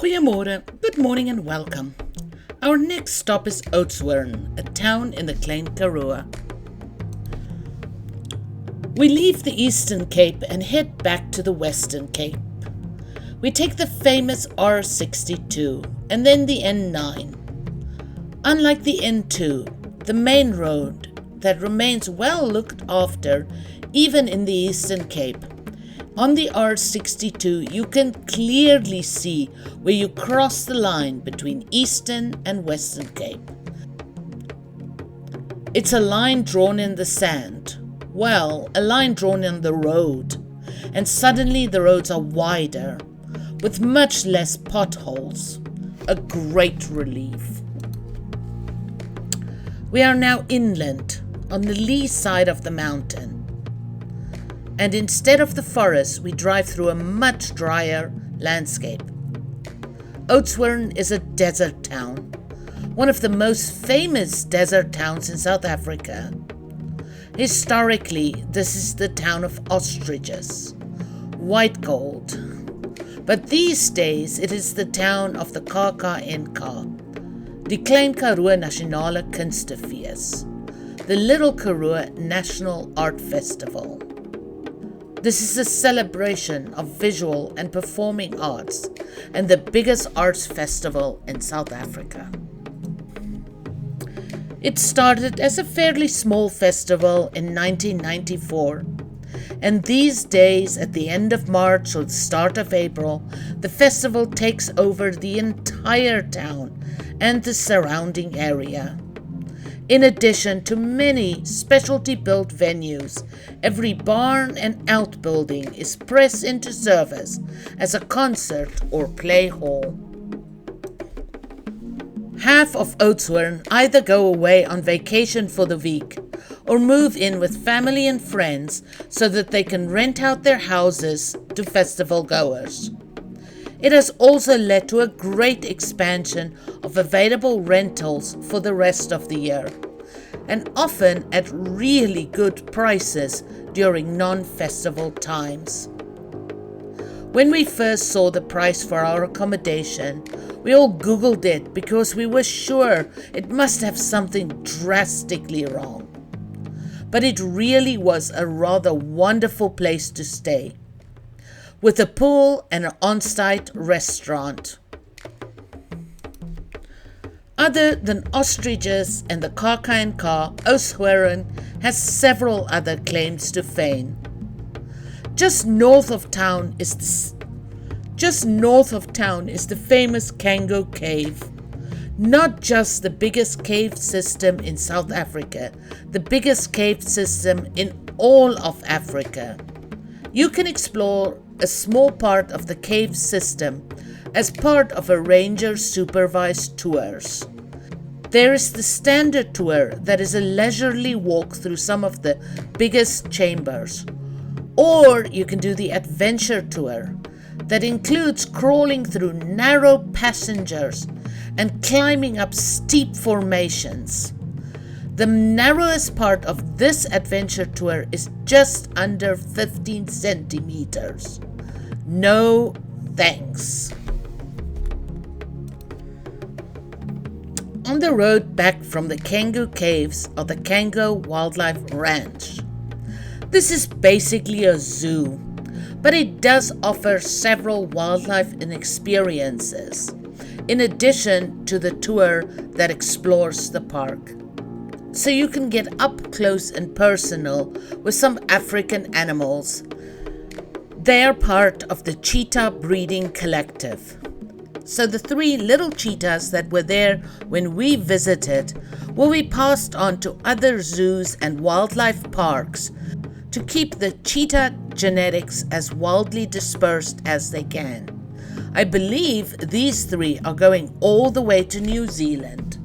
Goeiemorgen, good morning and welcome. Our next stop is Oudtshoorn, a town in the Klein Karoo. We leave the Eastern Cape and head back to the Western Cape. We take the famous R62 and then the N9. Unlike the N2, the main road that remains well looked after even in the Eastern Cape, on the R62 you can clearly see where you cross the line between Eastern and Western Cape. It's a line drawn in the sand. Well, a line drawn on the road, and suddenly the roads are wider, with much less potholes. A great relief. We are now inland, on the lee side of the mountain. And instead of the forest, we drive through a much drier landscape. Oudtshoorn is a desert town, one of the most famous desert towns in South Africa. Historically, this is the town of ostriches, white gold. But these days, it is the town of the KAKNK, die Klein Karoo Nasionale Kunstefees, the Little Karoo National Art Festival. This is a celebration of visual and performing arts and the biggest arts festival in South Africa. It started as a fairly small festival in 1994, and these days, at the end of March or the start of April, the festival takes over the entire town and the surrounding area. In addition to many specialty-built venues, every barn and outbuilding is pressed into service as a concert or play hall. Half of Oudtshoorn either go away on vacation for the week or move in with family and friends so that they can rent out their houses to festival goers. It has also led to a great expansion of available rentals for the rest of the year, and often at really good prices during non-festival times. When we first saw the price for our accommodation, we all Googled it because we were sure it must have something drastically wrong. But it really was a rather wonderful place to stay, with a pool and an on-site restaurant. Other than ostriches and the KAKNK, Oudtshoorn has several other claims to fame. Just north of town is the famous Kango Cave. Not just the biggest cave system in South Africa, the biggest cave system in all of Africa. You can explore a small part of the cave system as part of a ranger-supervised tours. There is the standard tour that is a leisurely walk through some of the biggest chambers. Or you can do the adventure tour that includes crawling through narrow passages and climbing up steep formations. The narrowest part of this adventure tour is just under 15 centimeters. No thanks. On the road back from the Kango Caves are the Kango Wildlife Ranch. This is basically a zoo, but it does offer several wildlife and experiences, in addition to the tour that explores the park. So you can get up close and personal with some African animals. They are part of the cheetah breeding collective. So the 3 little cheetahs that were there when we visited will be passed on to other zoos and wildlife parks to keep the cheetah genetics as wildly dispersed as they can. I believe these 3 are going all the way to New Zealand.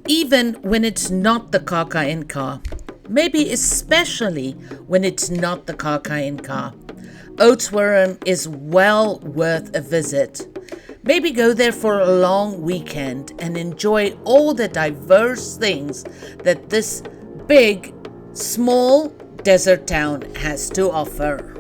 Even when it's not the KAKNK, maybe especially when it's not the KAKNK, Oudtshoorn is well worth a visit. Maybe go there for a long weekend and enjoy all the diverse things that this big, small desert town has to offer.